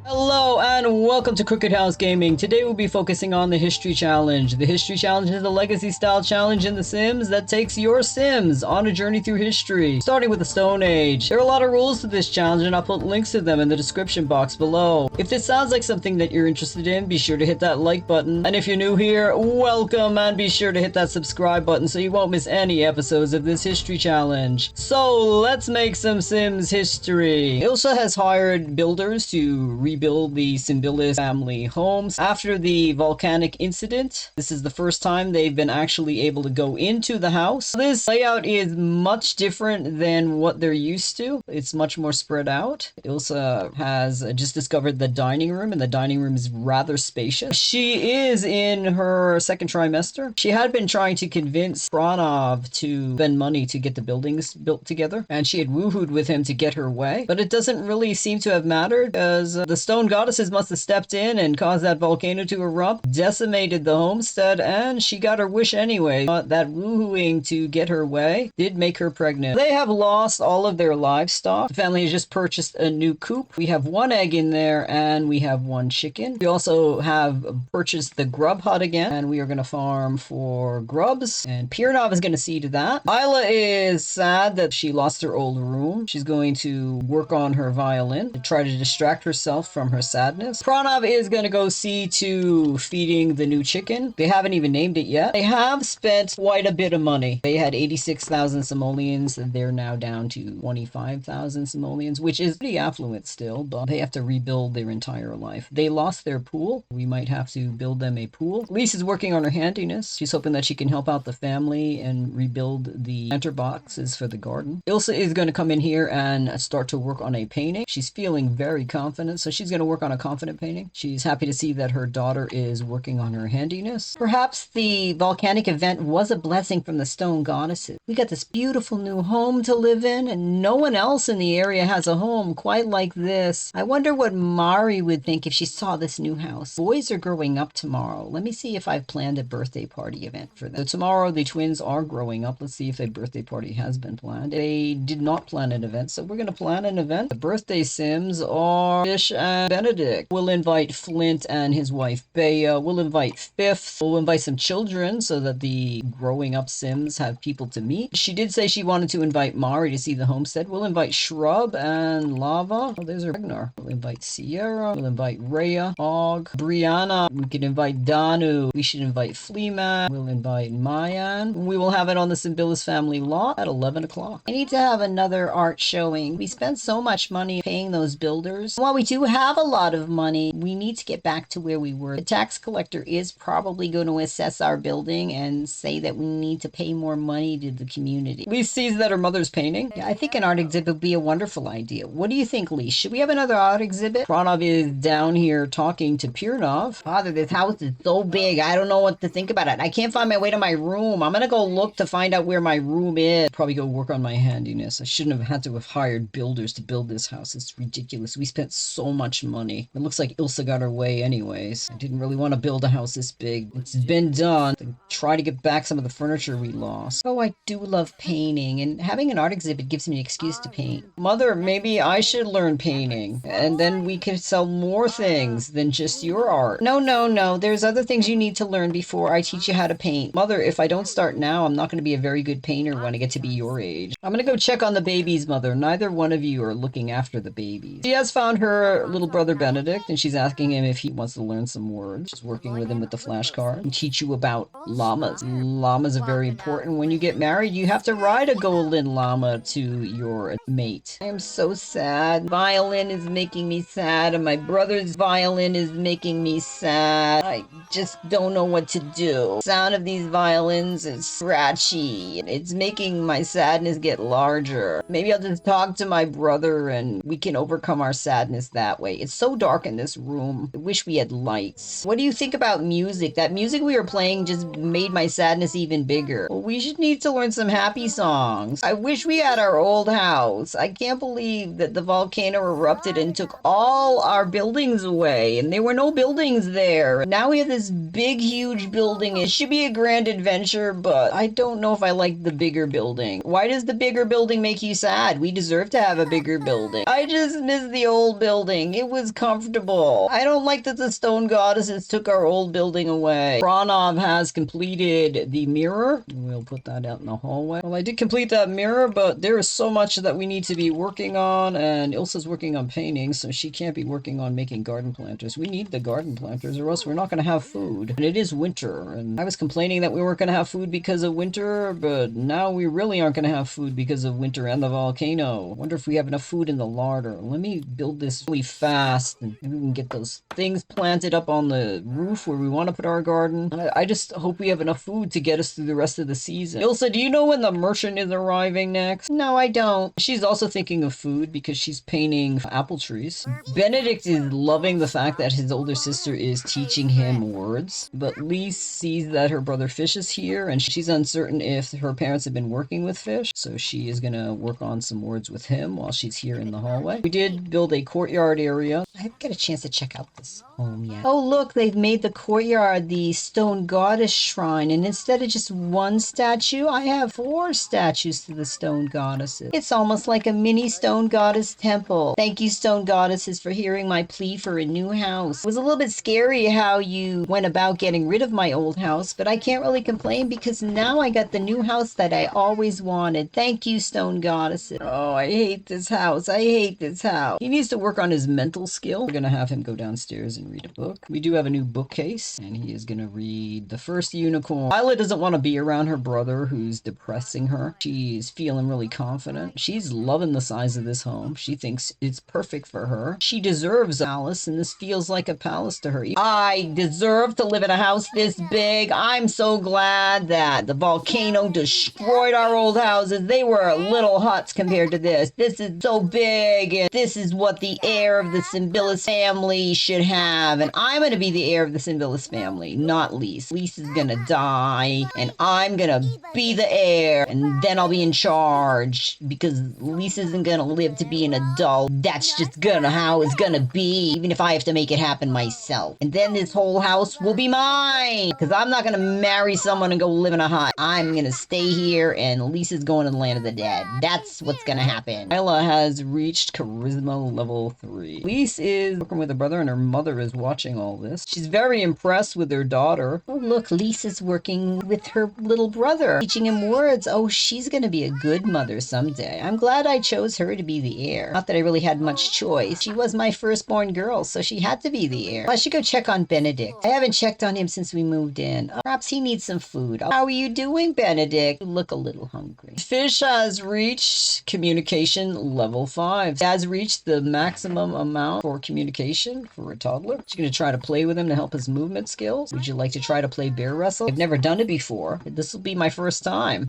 Hello and welcome to Crooked House Gaming. Today we'll be focusing on the History Challenge. The History Challenge is a legacy-style challenge in The Sims that takes your Sims on a journey through history, starting with the Stone Age. There are a lot of rules to this challenge and I'll put links to them in the description box below. If this sounds like something that you're interested in, be sure to hit that like button. And if you're new here, welcome, and be sure to hit that subscribe button so you won't miss any episodes of this History Challenge. So let's make some Sims history. Ilsa has hired builders to rebuild the Simbilis family homes after the volcanic incident. This is the first time they've been actually able to go into the house. This layout is much different than what they're used to. It's much more spread out. Ilsa has just discovered the dining room, and the dining room is rather spacious. She is in her second trimester. She had been trying to convince Pranav to spend money to get the buildings built together, and she had woohooed with him to get her way, but it doesn't really seem to have mattered, as the stone goddesses must have stepped in and caused that volcano to erupt, decimated the homestead, and she got her wish anyway. But that woohooing to get her way did make her pregnant. They have lost all of their livestock. The family has just purchased a new coop. We have one egg in there and we have one chicken. We also have purchased the grub hut again, and we are going to farm for grubs, and Pirnov is going to see to that. Isla is sad that she lost her old room. She's going to work on her violin to try to distract herself from her sadness. Pranav is going to go see to feeding the new chicken. They haven't even named it yet. They have spent quite a bit of money. They had 86,000 simoleons, and they're now down to 25,000 simoleons, which is pretty affluent still, but they have to rebuild their entire life. They lost their pool. We might have to build them a pool. Lise is working on her handiness. She's hoping that she can help out the family and rebuild the center boxes for the garden. Ilsa is going to come in here and start to work on a painting. She's feeling very confident, so she's going to work on a confident painting. She's happy to see that her daughter is working on her handiness. Perhaps the volcanic event was a blessing from the stone goddesses. We got this beautiful new home to live in, and no one else in the area has a home quite like this. I wonder what Mari would think if she saw this new house. Boys are growing up tomorrow. Let me see if I've planned a birthday party event for them. So tomorrow the twins are growing up. Let's see if a birthday party has been planned. They did not plan an event, so we're going to plan an event. The birthday Sims are Fish and Benedict. We'll invite Flint and his wife Bea. We'll invite Fifth. We'll invite some children so that the growing up Sims have people to meet. She did say she wanted to invite Mari to see the homestead. We'll invite Shrub and Lava. Oh, there's Ragnar. We'll invite Sierra. We'll invite Rhea, Og, Brianna. We can invite Danu. We should invite Fleaman. We'll invite Mayan. We will have it on the Simbilis family lot at 11 o'clock. I need to have another art showing. We spent so much money paying those builders. While we do have a lot of money, we need to get back to where we were. The tax collector is probably going to assess our building and say that we need to pay more money to the community. Lee sees that her mother's painting. Yeah, I think an art exhibit would be a wonderful idea. What do you think, Lee? Should we have another art exhibit? Pranov is down here talking to Pirnov. Father, this house is so big. I don't know what to think about it. I can't find my way to my room. I'm going to go look to find out where my room is. Probably go work on my handiness. I shouldn't have had to have hired builders to build this house. It's ridiculous. We spent so much money. It looks like Ilsa got her way anyways. I didn't really want to build a house this big. It's been done. Try to get back some of the furniture we lost. Oh, I do love painting, and having an art exhibit gives me an excuse to paint. Mother, maybe I should learn painting, and then we could sell more things than just your art. No, no, no. There's other things you need to learn before I teach you how to paint. Mother, if I don't start now, I'm not going to be a very good painter when I get to be your age. I'm going to go check on the babies, Mother. Neither one of you are looking after the babies. She has found her little brother Benedict, and she's asking him if he wants to learn some words. She's working with him with the flashcard and teach you about llamas. Llamas are very important. When you get married, you have to ride a golden llama to your mate. I am so sad. Violin is making me sad, and my brother's violin is making me sad. I just don't know what to do. The sound of these violins is scratchy, and it's making my sadness get larger. Maybe I'll just talk to my brother and we can overcome our sadness that way. It's so dark in this room. I wish we had lights. What do you think about music? That music we were playing just made my sadness even bigger. Well, we should need to learn some happy songs. I wish we had our old house. I can't believe that the volcano erupted and took all our buildings away, and there were no buildings there. Now we have this big, huge building. It should be a grand adventure, but I don't know if I like the bigger building. Why does the bigger building make you sad? We deserve to have a bigger building. I just miss the old building. building. It was comfortable. I don't like that the stone goddesses took our old building away. Pranov has completed the mirror. We'll put that out in the hallway. Well, I did complete that mirror, but there is so much that we need to be working on, and Ilsa's working on painting, so she can't be working on making garden planters. We need the garden planters, or else we're not going to have food. And it is winter, and I was complaining that we weren't going to have food because of winter, but now we really aren't going to have food because of winter and the volcano. I wonder if we have enough food in the larder. Let me build this really fast, and maybe we can get those things planted up on the roof where we want to put our garden. I just hope we have enough food to get us through the rest of the season. Ilsa, do you know when the merchant is arriving next? No, I don't. She's also thinking of food because she's painting apple trees. Benedict is loving the fact that his older sister is teaching him words, but Lise sees that her brother Fish is here, and she's uncertain if her parents have been working with Fish, so she is going to work on some words with him while she's here in the hallway. We did build a courtyard area. I haven't got a chance to check out this home yet. Oh, look, they've made the courtyard the stone goddess shrine, and instead of just one statue, I have 4 statues to the stone goddesses. It's almost like a mini stone goddess temple. Thank you, stone goddesses, for hearing my plea for a new house. It was a little bit scary how you went about getting rid of my old house, but I can't really complain because now I got the new house that I always wanted. Thank you, stone goddesses. Oh, I hate this house. I hate this house. He needs to work on his mental skill. We're going to have him go downstairs and read a book. We do have a new bookcase, and he is going to read The First Unicorn. Isla doesn't want to be around her brother, who's depressing her. She's feeling really confident. She's loving the size of this home. She thinks it's perfect for her. She deserves Alice, and this feels like a palace to her. I deserve to live in a house this big. I'm so glad that the volcano destroyed our old houses. They were little huts compared to this. This is so big, and this is what the heir of the Simbilis family should have. And I'm going to be the heir of the Simbilis family, not Lise. Lise is going to die, and I'm going to be the heir, and then I'll be in charge, because Lise isn't going to live to be an adult. That's just gonna how it's gonna be, even if I have to make it happen myself. And then this whole house will be mine, because I'm not gonna marry someone and go live in a hut. I'm gonna stay here, and Lisa's going to the land of the dead. That's what's gonna happen. Isla has reached charisma level 3. Lise is working with her brother, and her mother is watching all this. She's very impressed with her daughter. Oh, look, Lisa's working with her little brother, teaching him words. Oh, she's gonna be a good mother someday. I'm glad I chose her to be the heir. Not that I really had much choice. She was my firstborn girl, so she had to be the heir. I should go check on Benedict. I haven't checked on him since we moved in. Perhaps he needs some food. How are you doing, Benedict? You look a little hungry. Fish has reached communication level 5. He has reached the maximum amount for communication for a toddler. She's going to try to play with him to help his movement skills. Would you like to try to play bear wrestle? I've never done it before. This will be my first time.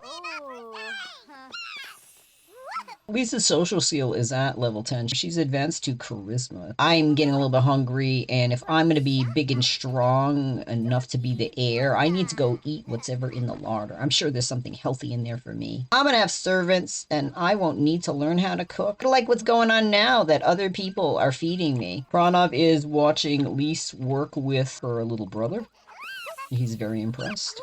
Lisa's social skill is at level 10. She's advanced to charisma. I'm getting a little bit hungry, and if I'm going to be big and strong enough to be the heir, I need to go eat what's ever in the larder. I'm sure there's something healthy in there for me. I'm going to have servants, and I won't need to learn how to cook. I like what's going on now that other people are feeding me. Pranov is watching Lise work with her little brother. He's very impressed.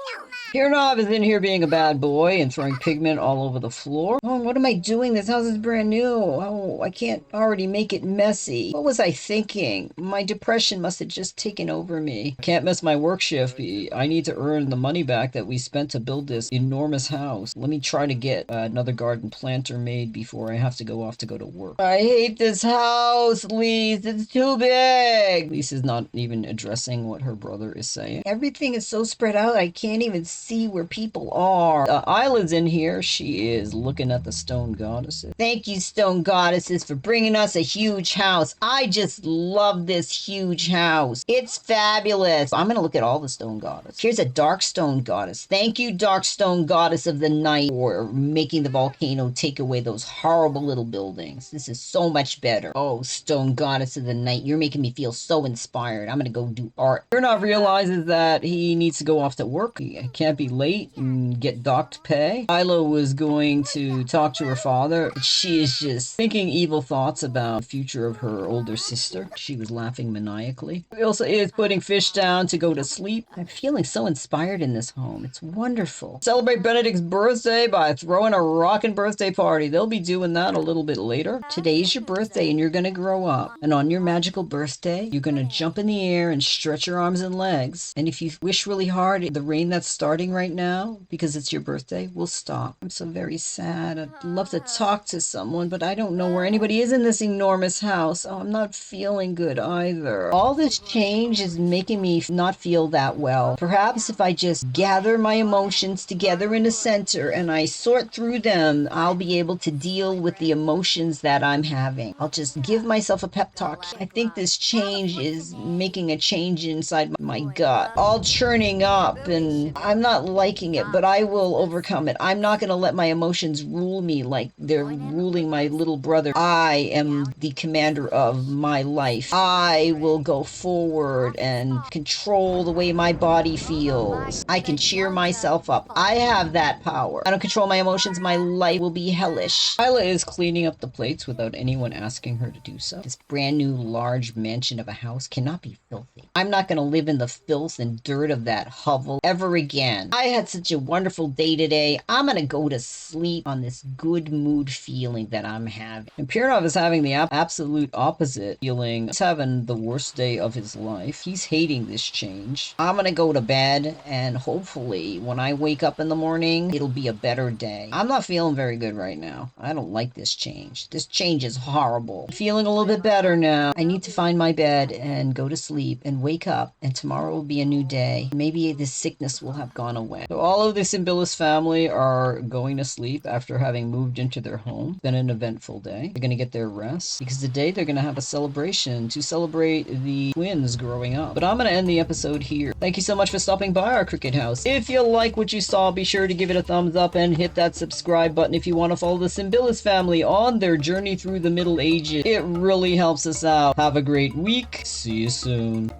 Kirinov is in here being a bad boy and throwing pigment all over the floor. Oh, what am I doing? This house is brand new. Oh, I can't already make it messy. What was I thinking? My depression must have just taken over me. I can't miss my work shift. I need to earn the money back that we spent to build this enormous house. Let me try to get another garden planter made before I have to go off to go to work. I hate this house, Lise. It's too big. Lise is not even addressing what her brother is saying. Everything is so spread out, I can't even see where people are. Isla's in here. She is looking at the stone goddesses. Thank you, stone goddesses, for bringing us a huge house. I just love this huge house. It's fabulous. I'm gonna look at all the stone goddesses. Here's a dark stone goddess. Thank you, dark stone goddess of the night, for making the volcano take away those horrible little buildings. This is so much better. Oh, stone goddess of the night, you're making me feel so inspired. I'm gonna go do art. Kirinov realizes that he needs to go off to work. I can't can't be late and get docked pay. Isla was going to talk to her father. She is just thinking evil thoughts about the future of her older sister. She was laughing maniacally. Ilsa is putting fish down to go to sleep. I'm feeling so inspired in this home. It's wonderful. Celebrate Benedict's birthday by throwing a rockin' birthday party. They'll be doing that a little bit later. Today's your birthday and you're gonna grow up. And on your magical birthday, you're gonna jump in the air and stretch your arms and legs. And if you wish really hard, the rain that's starting right now, because it's your birthday, will stop. I'm so very sad. I'd love to talk to someone, but I don't know where anybody is in this enormous house. Oh, I'm not feeling good either. All this change is making me not feel that well. Perhaps if I just gather my emotions together in a center and I sort through them, I'll be able to deal with the emotions that I'm having. I'll just give myself a pep talk. I think this change is making a change inside my gut. All churning up and I'm not liking it, but I will overcome it. I'm not going to let my emotions rule me like they're ruling my little brother. I am the commander of my life. I will go forward and control the way my body feels. I can cheer myself up. I have that power. I don't control my emotions. My life will be hellish. Isla is cleaning up the plates without anyone asking her to do so. This brand new large mansion of a house cannot be filthy. I'm not going to live in the filth and dirt of that hovel ever again. I had such a wonderful day today. I'm going to go to sleep on this good mood feeling that I'm having. And Piranov is having the absolute opposite feeling. He's having the worst day of his life. He's hating this change. I'm going to go to bed and hopefully when I wake up in the morning, it'll be a better day. I'm not feeling very good right now. I don't like this change. This change is horrible. I'm feeling a little bit better now. I need to find my bed and go to sleep and wake up, and tomorrow will be a new day. Maybe this sickness will have gone away. So all of the Simbilis family are going to sleep after having moved into their home. It's been an eventful day. They're going to get their rest because today they're going to have a celebration to celebrate the twins growing up. But I'm going to end the episode here. Thank you so much for stopping by our Cricket House. If you like what you saw, be sure to give it a thumbs up and hit that subscribe button if you want to follow the Simbilis family on their journey through the Middle Ages. It really helps us out. Have a great week. See you soon.